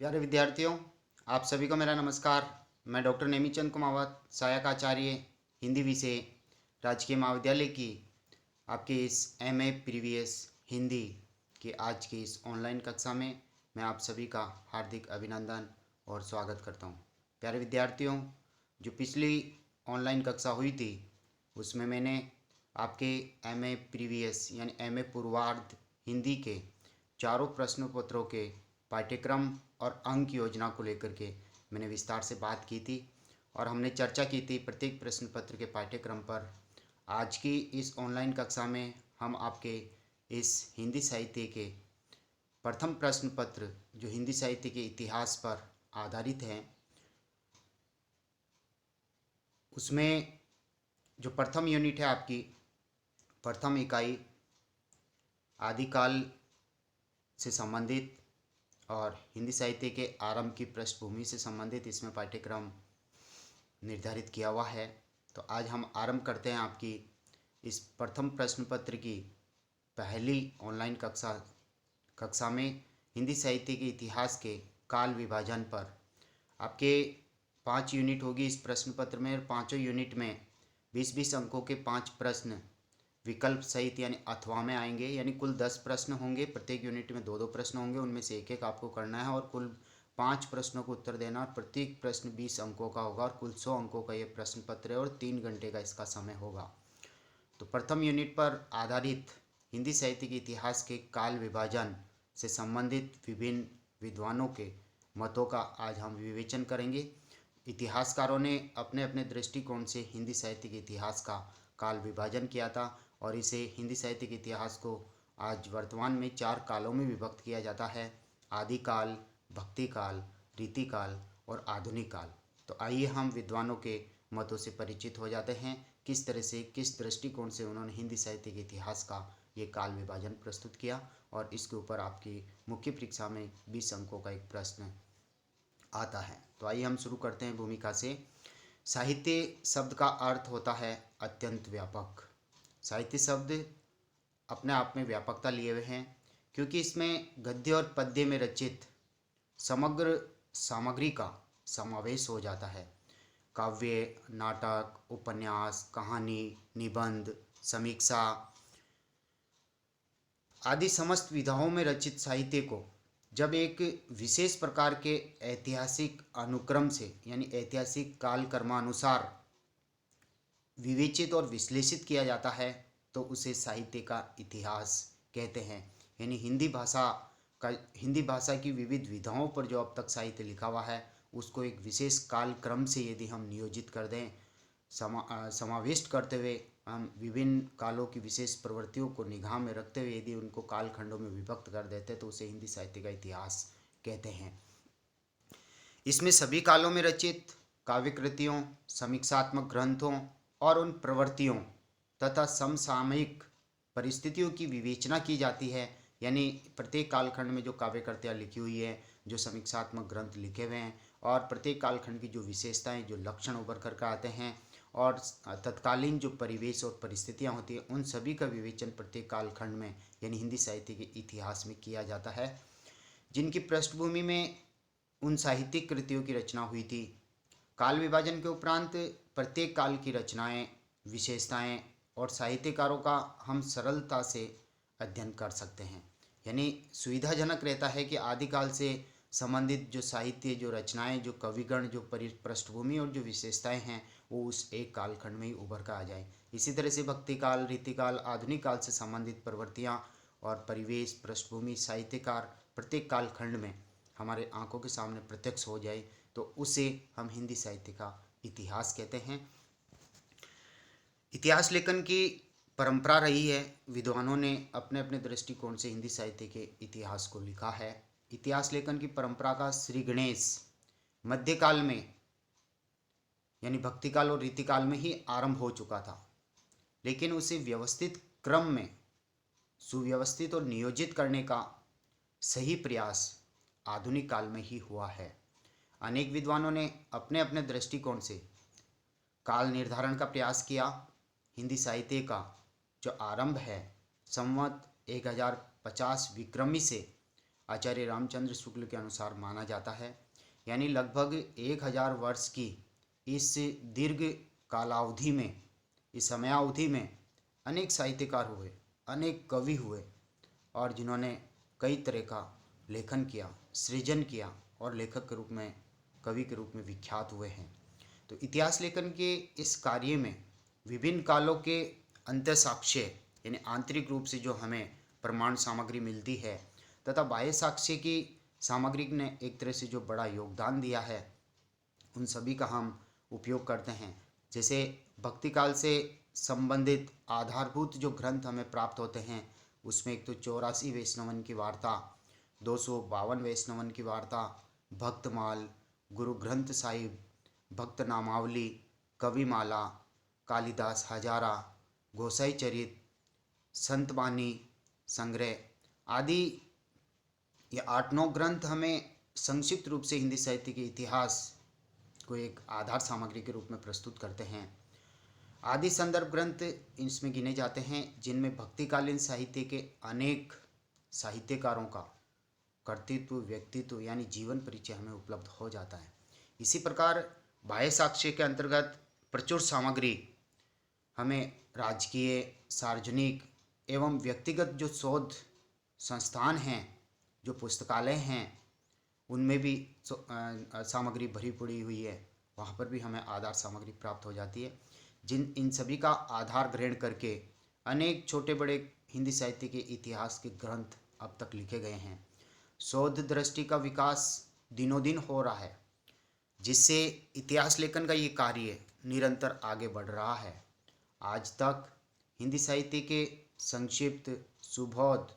प्यारे विद्यार्थियों, आप सभी को मेरा नमस्कार। मैं डॉक्टर नेमीचंद कुमावत, सहायक आचार्य हिंदी विषय, राजकीय महाविद्यालय की आपके इस एमए प्रीवियस हिंदी की आज की इस ऑनलाइन कक्षा में मैं आप सभी का हार्दिक अभिनंदन और स्वागत करता हूं। प्यारे विद्यार्थियों, जो पिछली ऑनलाइन कक्षा हुई थी उसमें मैंने आपके एमए प्रीवियस यानी एमए पूर्वार्ध हिंदी के चारों प्रश्न पत्रों के पाठ्यक्रम और अंक योजना को लेकर के मैंने विस्तार से बात की थी और हमने चर्चा की थी प्रत्येक प्रश्न पत्र के पाठ्यक्रम पर। आज की इस ऑनलाइन कक्षा में हम आपके इस हिंदी साहित्य के प्रथम प्रश्न पत्र जो हिंदी साहित्य के इतिहास पर आधारित हैं, उसमें जो प्रथम यूनिट है आपकी प्रथम इकाई आदिकाल से संबंधित और हिंदी साहित्य के आरंभ की पृष्ठभूमि से संबंधित इसमें पाठ्यक्रम निर्धारित किया हुआ है। तो आज हम आरंभ करते हैं आपकी इस प्रथम प्रश्न पत्र की पहली ऑनलाइन कक्षा में हिंदी साहित्य के इतिहास के काल विभाजन पर। आपके 5 यूनिट होगी इस प्रश्न पत्र में और पाँचों यूनिट में 20-20 अंकों के 5 प्रश्न विकल्प सहित यानी अथवा में आएंगे, यानी कुल 10 प्रश्न होंगे। प्रत्येक यूनिट में 2-2 प्रश्न होंगे, उनमें से एक एक आपको करना है और कुल 5 प्रश्नों को उत्तर देना और प्रत्येक प्रश्न 20 अंकों का होगा और कुल 100 अंकों का ये प्रश्न पत्र है और 3 घंटे का इसका समय होगा। तो प्रथम यूनिट पर आधारित हिंदी साहित्य के इतिहास के काल विभाजन से संबंधित विभिन्न विद्वानों के मतों का आज हम विवेचन करेंगे। इतिहासकारों ने अपने अपने दृष्टिकोण से हिंदी साहित्य के इतिहास का काल विभाजन किया था और इसे हिंदी साहित्य के इतिहास को आज वर्तमान में 4 कालों में विभक्त किया जाता है: आदिकाल, भक्तिकाल, रीतिकाल और आधुनिक काल। तो आइए हम विद्वानों के मतों से परिचित हो जाते हैं, किस तरह से किस दृष्टिकोण से उन्होंने हिंदी साहित्य के इतिहास का ये काल विभाजन प्रस्तुत किया। और इसके ऊपर आपकी मुख्य परीक्षा में 20 अंकों का एक प्रश्न आता है। तो आइए हम शुरू करते हैं भूमिका से। साहित्य शब्द का अर्थ होता है अत्यंत व्यापक। साहित्य शब्द अपने आप में व्यापकता लिए हुए हैं क्योंकि इसमें गद्य और पद्य में रचित समग्र सामग्री का समावेश हो जाता है। काव्य, नाटक, उपन्यास, कहानी, निबंध, समीक्षा आदि समस्त विधाओं में रचित साहित्य को जब एक विशेष प्रकार के ऐतिहासिक अनुक्रम से यानी ऐतिहासिक कालक्रमानुसार विवेचित और विश्लेषित किया जाता है तो उसे साहित्य का इतिहास कहते हैं। यानी हिंदी भाषा की विविध विधाओं पर जो अब तक साहित्य लिखा हुआ है उसको एक विशेष कालक्रम से यदि हम नियोजित कर दें, समाविष्ट करते हुए हम विभिन्न कालों की विशेष प्रवृत्तियों को निगाह में रखते हुए यदि उनको कालखंडों में विभक्त कर देते तो उसे हिंदी साहित्य का इतिहास कहते हैं। इसमें सभी कालों में रचित काव्य कृतियों, समीक्षात्मक ग्रंथों और उन प्रवृत्तियों तथा समसामयिक परिस्थितियों की विवेचना की जाती है। यानी प्रत्येक कालखंड में जो काव्य कृतियाँ लिखी हुई है, जो समीक्षात्मक ग्रंथ लिखे हुए हैं और प्रत्येक कालखंड की जो विशेषताएं, जो लक्षण उभर कर आते हैं और तत्कालीन जो परिवेश और परिस्थितियां होती हैं, उन सभी का विवेचन प्रत्येक कालखंड में यानी हिंदी साहित्य के इतिहास में किया जाता है, जिनकी पृष्ठभूमि में उन साहित्यिक कृतियों की रचना हुई थी। काल विभाजन के उपरांत प्रत्येक काल की रचनाएं, विशेषताएं और साहित्यकारों का हम सरलता से अध्ययन कर सकते हैं। यानी सुविधाजनक रहता है कि आदिकाल से संबंधित जो साहित्य, जो रचनाएं, जो कविगण, जो पृष्ठभूमि और जो विशेषताएं हैं वो उस एक कालखंड में ही उभर कर आ जाए। इसी तरह से भक्तिकाल, रीतिकाल, आधुनिक काल से संबंधित प्रवृत्तियां और परिवेश, पृष्ठभूमि, साहित्यकार प्रत्येक कालखंड में हमारे आंखों के सामने प्रत्यक्ष हो जाए तो उसे हम हिंदी साहित्य का इतिहास कहते हैं। इतिहास लेखन की परंपरा रही है, विद्वानों ने अपने अपने दृष्टिकोण से हिंदी साहित्य के इतिहास को लिखा है। इतिहास लेखन की परंपरा का श्री गणेश मध्यकाल में यानी भक्तिकाल और रीतिकाल में ही आरंभ हो चुका था, लेकिन उसे व्यवस्थित क्रम में सुव्यवस्थित और नियोजित करने का सही प्रयास आधुनिक काल में ही हुआ है। अनेक विद्वानों ने अपने अपने दृष्टिकोण से काल निर्धारण का प्रयास किया। हिंदी साहित्य का जो आरंभ है संवत 1050 विक्रमी से आचार्य रामचंद्र शुक्ल के अनुसार माना जाता है। यानी लगभग 1000 वर्ष की इस दीर्घ कालावधि में, इस समयावधि में अनेक साहित्यकार हुए, अनेक कवि हुए, और जिन्होंने कई तरह का लेखन किया, सृजन किया और लेखक के रूप में, कवि के रूप में विख्यात हुए हैं। तो इतिहास लेखन के इस कार्य में विभिन्न कालों के अंत्य साक्ष्य यानी आंतरिक रूप से जो हमें प्रमाण सामग्री मिलती है तथा बाह्य साक्ष्य की सामग्री ने एक तरह से जो बड़ा योगदान दिया है, उन सभी का हम उपयोग करते हैं। जैसे भक्ति काल से संबंधित आधारभूत जो ग्रंथ हमें प्राप्त होते हैं, उसमें एक तो 84 वैष्णवन की वार्ता, 252 वैष्णवन की वार्ता, भक्तमाल, गुरु ग्रंथ साहिब, भक्त नामावली, कविमाला, कालिदास हजारा, गोसाई चरित, संतबानी संग्रह आदि, ये 8-9 ग्रंथ हमें संक्षिप्त रूप से हिंदी साहित्य के इतिहास को एक आधार सामग्री के रूप में प्रस्तुत करते हैं। आदि संदर्भ ग्रंथ इसमें गिने जाते हैं, जिनमें भक्तिकालीन साहित्य के अनेक साहित्यकारों का कर्तृत्व, व्यक्तित्व यानी जीवन परिचय हमें उपलब्ध हो जाता है। इसी प्रकार बाह्य साक्ष्य के अंतर्गत प्रचुर सामग्री हमें राजकीय, सार्वजनिक एवं व्यक्तिगत जो शोध संस्थान हैं, जो पुस्तकालय हैं, उनमें भी सामग्री भरी पड़ी हुई है, वहाँ पर भी हमें आधार सामग्री प्राप्त हो जाती है। इन सभी का आधार ग्रहण करके अनेक छोटे बड़े हिंदी साहित्य के इतिहास के ग्रंथ अब तक लिखे गए हैं। शोध दृष्टि का विकास दिनों दिन हो रहा है, जिससे इतिहास लेखन का ये कार्य निरंतर आगे बढ़ रहा है। आज तक हिंदी साहित्य के संक्षिप्त, सुबोध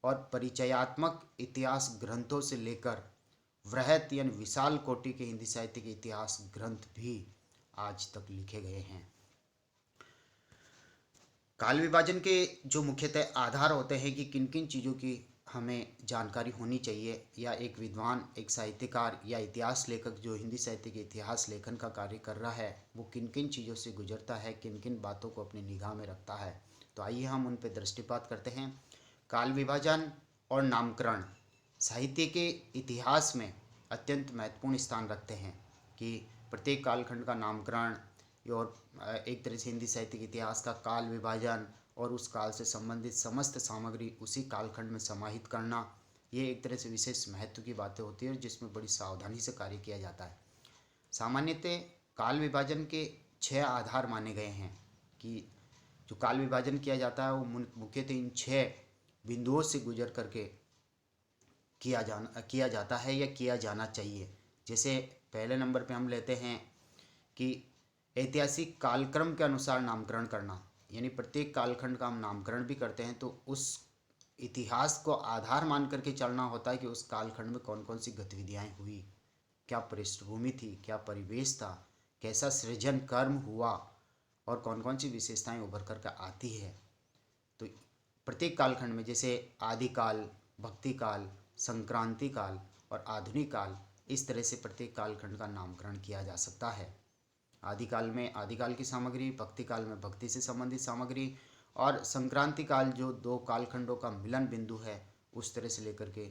और परिचयात्मक इतिहास ग्रंथों से लेकर वृहत यानी विशाल कोटि के हिंदी साहित्य के इतिहास ग्रंथ भी आज तक लिखे गए हैं। काल विभाजन के जो मुख्यतः आधार होते हैं कि किन किन चीज़ों की हमें जानकारी होनी चाहिए, या एक विद्वान, एक साहित्यकार या इतिहास लेखक जो हिंदी साहित्य के इतिहास लेखन का कार्य कर रहा है, वो किन किन चीज़ों से गुजरता है, किन किन बातों को अपनी निगाह में रखता है। तो आइए हम उन पर दृष्टिपात करते हैं। काल विभाजन और नामकरण साहित्य के इतिहास में अत्यंत महत्वपूर्ण स्थान रखते हैं कि प्रत्येक कालखंड का नामकरण और एक तरह से हिंदी साहित्य के इतिहास का काल विभाजन और उस काल से संबंधित समस्त सामग्री उसी कालखंड में समाहित करना, ये एक तरह से विशेष महत्व की बातें होती है और जिसमें बड़ी सावधानी से कार्य किया जाता है। सामान्यतः काल विभाजन के 6 आधार माने गए हैं कि जो काल विभाजन किया जाता है वो मुख्यतः इन 6 बिंदुओं से गुजर करके किया जाता है या किया जाना चाहिए। जैसे पहले नंबर पे हम लेते हैं कि ऐतिहासिक कालक्रम के अनुसार नामकरण करना, यानी प्रत्येक कालखंड का हम नामकरण भी करते हैं तो उस इतिहास को आधार मान करके चलना होता है कि उस कालखंड में कौन कौन सी गतिविधियाँ हुई, क्या पृष्ठभूमि थी, क्या परिवेश था, कैसा सृजन कर्म हुआ और कौन कौन सी विशेषताएं उभर कर आती है। तो प्रत्येक कालखंड में जैसे आदिकाल, भक्ति काल, संक्रांति काल और आधुनिक काल, इस तरह से प्रत्येक कालखंड का नामकरण किया जा सकता है। आदिकाल में आदिकाल की सामग्री, भक्ति काल में भक्ति से संबंधित सामग्री और संक्रांति काल जो 2 कालखंडों का मिलन बिंदु है, उस तरह से लेकर के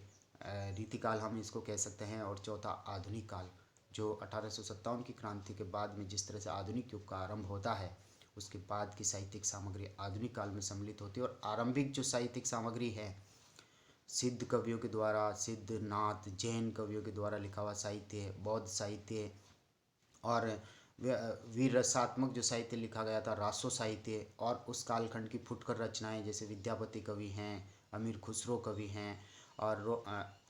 रीतिकाल हम इसको कह सकते हैं। और चौथा आधुनिक काल जो 1857 की क्रांति के बाद में जिस तरह से आधुनिक युग का आरंभ होता है, उसके बाद की साहित्यिक सामग्री आधुनिक काल में सम्मिलित होती है। और आरंभिक जो साहित्यिक सामग्री है, सिद्ध कवियों के द्वारा, सिद्ध, नाथ, जैन कवियों के द्वारा लिखा हुआ साहित्य, बौद्ध साहित्य और वीर रसात्मक जो साहित्य लिखा गया था, रासो साहित्य, और उस कालखंड की फुटकर रचनाएं जैसे विद्यापति कवि हैं, अमीर खुसरो कवि हैं, और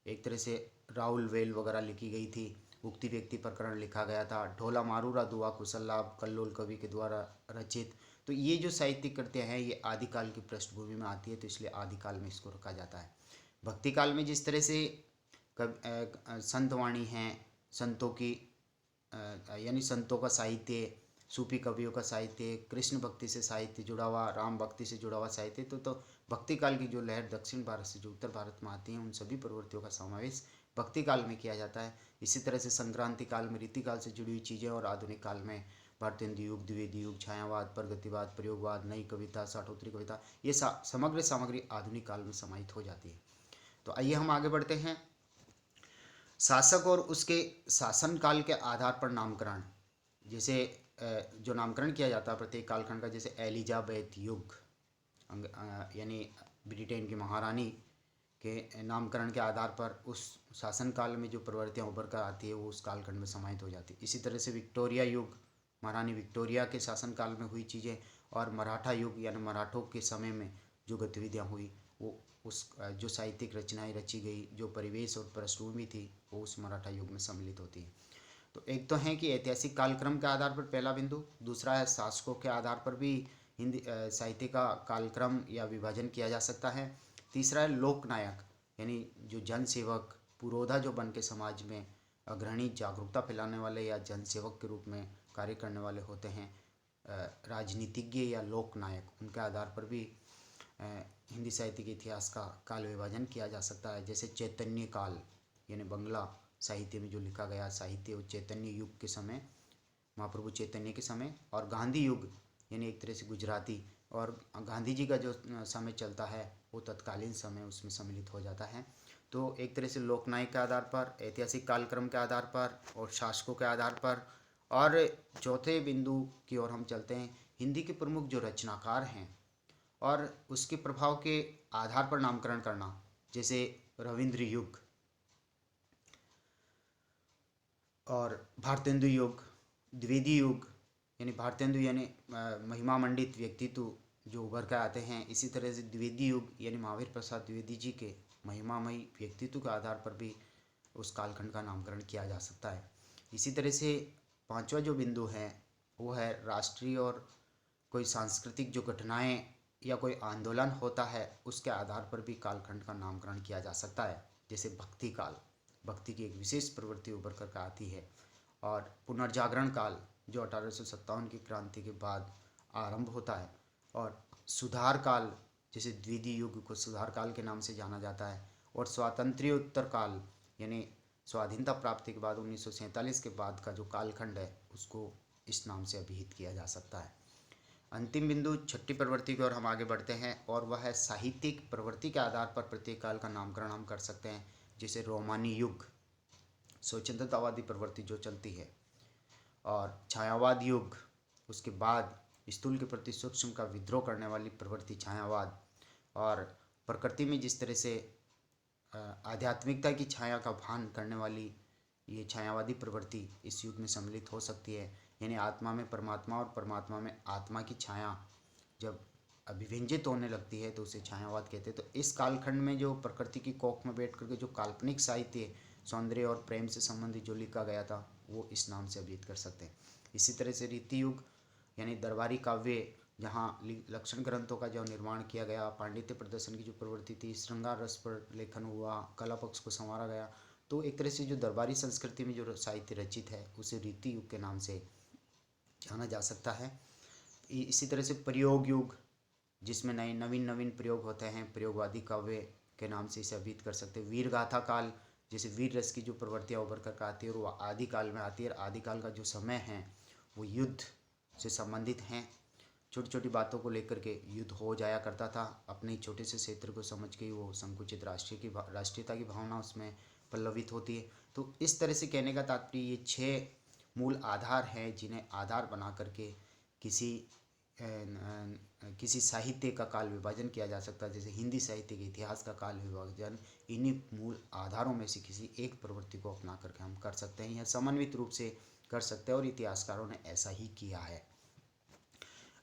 एक तरह से राहुल वेल वगैरह लिखी गई थी। उक्ति व्यक्ति प्रकरण लिखा गया था। ढोला मारूरा दुआ कुशललाभ कल्लोल कवि के द्वारा रचित। तो ये जो साहित्यिक कृतियाँ हैं ये आदिकाल की पृष्ठभूमि में आती है, तो इसलिए आदिकाल में इसको रखा जाता है। भक्ति काल में जिस तरह से संतवाणी हैं, संतों की यानी संतों का साहित्य, सूफी कवियों का साहित्य, कृष्ण भक्ति से साहित्य जुड़ा हुआ, राम भक्ति से जुड़ा हुआ साहित्य, तो भक्ति काल की जो लहर दक्षिण भारत से जो उत्तर भारत में आती हैं, उन सभी प्रवृत्तियों का समावेश भक्ति काल में किया जाता है। इसी तरह से संक्रांति काल में रीतिकाल से जुड़ी हुई चीज़ें और आधुनिक काल में भारतेंदु युग, द्विवेदी युग, छायावाद, प्रगतिवाद, प्रयोगवाद, नई कविता, साठोत्तरी कविता, ये समग्र सामग्री आधुनिक काल में समाहित हो जाती है। तो आइए हम आगे बढ़ते हैं। शासक और उसके शासनकाल के आधार पर नामकरण, जैसे जो नामकरण किया जाता है प्रत्येक कालखंड का, जैसे एलिजाबेथ युग, यानी ब्रिटेन की महारानी के नामकरण के आधार पर उस शासनकाल में जो प्रवृत्तियाँ उभर कर आती है वो उस कालखंड में समाहित हो जाती है। इसी तरह से विक्टोरिया युग, महारानी विक्टोरिया के शासनकाल में हुई चीज़ें, और मराठा युग यानी मराठों के समय में जो गतिविधियाँ हुई वो उस जो साहित्यिक रचनाएं रची गई, जो परिवेश और पृष्ठभूमि थी, वो उस मराठा युग में सम्मिलित होती है। तो एक तो है कि ऐतिहासिक कालक्रम के आधार पर पहला बिंदु, दूसरा है शासकों के आधार पर भी हिंदी साहित्य का कालक्रम या विभाजन किया जा सकता है। तीसरा है लोकनायक, यानी जो जनसेवक, पुरोधा जो बन के समाज में अग्रणी जागरूकता फैलाने वाले या जनसेवक के रूप में कार्य करने वाले होते हैं, राजनीतिज्ञ या लोकनायक, उनके आधार पर भी हिंदी साहित्य के इतिहास का काल विभाजन किया जा सकता है। जैसे चैतन्य काल, यानी बंगला साहित्य में जो लिखा गया साहित्य, वो चैतन्य युग के समय, महाप्रभु चैतन्य के समय, और गांधी युग यानी एक तरह से गुजराती, और गांधी जी का जो समय चलता है वो तत्कालीन समय उसमें सम्मिलित हो जाता है। तो एक तरह से लोकनायक के आधार पर, ऐतिहासिक कालक्रम के आधार पर और शासकों के आधार पर। और चौथे बिंदु की ओर हम चलते हैं, हिंदी के प्रमुख जो रचनाकार हैं और उसके प्रभाव के आधार पर नामकरण करना, जैसे रविंद्र युग और भारतेंदु युग, द्विवेदी युग, यानी भारतेंदु यानी महिमा मंडित व्यक्तित्व जो उभर कर आते हैं। इसी तरह से द्विवेदी युग यानी महावीर प्रसाद द्विवेदी जी के महिमामयी व्यक्तित्व के आधार पर भी उस कालखंड का नामकरण किया जा सकता है। इसी तरह से पांचवा जो बिंदु है वो है राष्ट्रीय और कोई सांस्कृतिक जो घटनाएं या कोई आंदोलन होता है उसके आधार पर भी कालखंड का नामकरण किया जा सकता है। जैसे भक्ति काल, भक्ति की एक विशेष प्रवृत्ति उभर कर आती है, और पुनर्जागरण काल जो 1857 की क्रांति के बाद आरंभ होता है, और सुधार काल, जैसे द्विवेदी युग को सुधार काल के नाम से जाना जाता है, और स्वातंत्र्योत्तर काल यानी स्वाधीनता प्राप्ति के बाद 1947 के बाद का जो कालखंड है उसको इस नाम से अभिहित किया जा सकता है। अंतिम बिंदु छठी प्रवृत्ति की ओर हम आगे बढ़ते हैं, और वह है साहित्यिक प्रवृत्ति के आधार पर प्रत्येक काल का नामकरण हम कर सकते हैं। जैसे रोमानी युग, स्वतंत्रतावादी प्रवृत्ति जो चलती है, और छायावाद युग, उसके बाद स्थूल के प्रति सूक्ष्म का विद्रोह करने वाली प्रवृत्ति छायावाद, और प्रकृति में जिस तरह से आध्यात्मिकता की छाया का भान करने वाली ये छायावादी प्रवृत्ति इस युग में सम्मिलित हो सकती है। यानी आत्मा में परमात्मा और परमात्मा में आत्मा की छाया जब अभिव्यंजित होने लगती है तो उसे छायावाद कहते हैं। तो इस कालखंड में जो प्रकृति की कोख में बैठ करके जो काल्पनिक साहित्य सौंदर्य और प्रेम से संबंधित जो लिखा गया था वो इस नाम से अभिहित कर सकते हैं। इसी तरह से रीति युग यानी दरबारी काव्य, जहाँ लक्षण ग्रंथों का जो निर्माण किया गया, पांडित्य प्रदर्शन की जो प्रवृत्ति थी, श्रृंगार रस पर लेखन हुआ, कला पक्ष को संवारा गया, तो एक तरह से जो दरबारी संस्कृति में जो साहित्य रचित है उसे रीति युग के नाम से जाना जा सकता है। इसी तरह से प्रयोग युग, जिसमें नए नवीन प्रयोग होते हैं, प्रयोगवादी काव्य के नाम से इसे अभिहित कर सकते हैं। वीर गाथा काल, जैसे वीर रस की जो प्रवृत्तियाँ उभर कर आती है और वह आदि काल में आती है, और आदि काल का जो समय है वो युद्ध से संबंधित हैं। छोटी छोटी बातों को लेकर के युद्ध हो जाया करता था, अपने ही छोटे से क्षेत्र को समझ के वो संकुचित राष्ट्रीयता की भावना उसमें पल्लवित होती है। तो इस तरह से कहने का तात्पर्य ये 6 मूल आधार हैं जिन्हें आधार बना करके किसी साहित्य का काल विभाजन किया जा सकता है। जैसे हिंदी साहित्य के इतिहास का काल विभाजन इन्हीं मूल आधारों में से किसी एक प्रवृत्ति को अपना करके हम कर सकते हैं या समन्वित रूप से कर सकते हैं, और इतिहासकारों ने ऐसा ही किया है।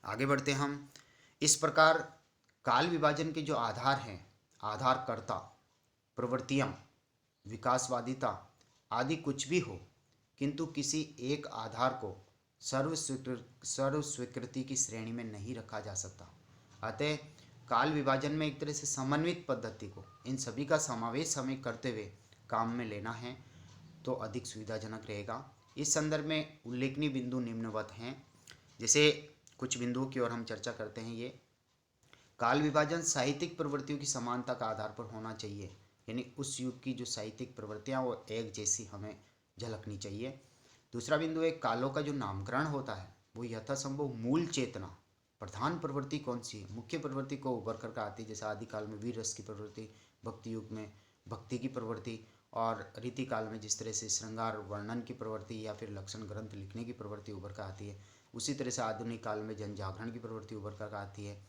आगे बढ़ते हम। इस प्रकार काल विभाजन के जो आधार हैं, आधारकर्ता, प्रवृत्तियाँ, विकासवादिता आदि कुछ भी हो, किंतु किसी एक आधार को सर्व स्वीकृति की श्रेणी में नहीं रखा जा सकता। अतः काल विभाजन में एक तरह से समन्वित पद्धति को इन सभी का समावेश हमें करते हुए काम में लेना है तो अधिक सुविधाजनक रहेगा। इस संदर्भ में उल्लेखनीय बिंदु निम्नवत हैं। जैसे कुछ बिंदुओं की ओर हम चर्चा करते हैं। ये काल विभाजन साहित्यिक प्रवृत्तियों की समानता का आधार पर होना चाहिए, यानी उस युग की जो साहित्यिक प्रवृत्तियाँ वो एक जैसी हमें झलकनी चाहिए। दूसरा बिंदु है कालों का जो नामकरण होता है वो यथासंभव मूल चेतना, प्रधान प्रवृत्ति कौन सी है, मुख्य प्रवृत्ति को उभर कर आती है। जैसे आदिकाल में वीर रस की प्रवृत्ति, भक्ति युग में भक्ति की प्रवृत्ति, और रीति काल में जिस तरह से श्रृंगार वर्णन की प्रवृत्ति या फिर लक्षण ग्रंथ लिखने की प्रवृत्ति उभर कर आती है, उसी तरह से आधुनिक काल में जन जागरण की प्रवृत्ति उभर कर आती है।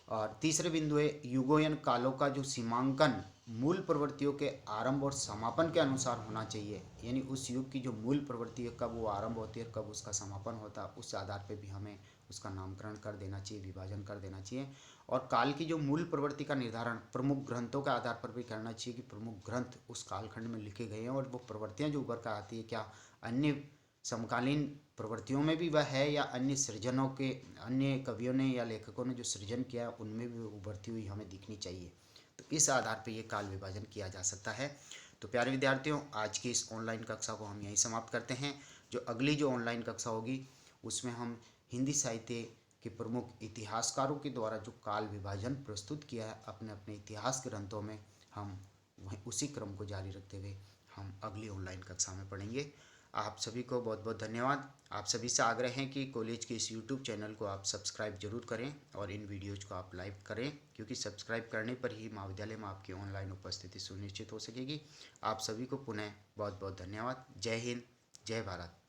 और तीसरे बिंदु है युगोयन कालों का जो सीमांकन मूल प्रवृत्तियों के आरंभ और समापन के अनुसार होना चाहिए, यानी उस युग की जो मूल प्रवृत्ति है कब वो आरंभ होती है, कब उसका समापन होता है, उस आधार पे भी हमें उसका नामकरण कर देना चाहिए, विभाजन कर देना चाहिए। और काल की जो मूल प्रवृत्ति का निर्धारण प्रमुख ग्रंथों के आधार पर भी करना चाहिए कि प्रमुख ग्रंथ उस कालखंड में लिखे गए हैं और वो प्रवृत्तियाँ जो उभर कर आती है क्या अन्य समकालीन प्रवृत्तियों में भी वह है या अन्य सृजनों के अन्य कवियों ने या लेखकों ने जो सृजन किया उनमें भी उभरती हुई हमें दिखनी चाहिए। तो इस आधार पर ये काल विभाजन किया जा सकता है। तो प्यारे विद्यार्थियों, आज की इस ऑनलाइन कक्षा को हम यहीं समाप्त करते हैं। जो अगली जो ऑनलाइन कक्षा होगी उसमें हम हिंदी साहित्य के प्रमुख इतिहासकारों के द्वारा जो काल विभाजन प्रस्तुत किया है अपने अपने इतिहास ग्रंथों में, हम वहीं उसी क्रम को जारी रखते हुए हम अगली ऑनलाइन कक्षा में पढ़ेंगे। आप सभी को बहुत बहुत धन्यवाद। आप सभी से आग्रह है कि कॉलेज के इस यूट्यूब चैनल को आप सब्सक्राइब जरूर करें और इन वीडियोज़ को आप लाइक करें, क्योंकि सब्सक्राइब करने पर ही महाविद्यालय में आपकी ऑनलाइन उपस्थिति सुनिश्चित हो सकेगी। आप सभी को पुनः बहुत बहुत धन्यवाद। जय हिंद, जय भारत।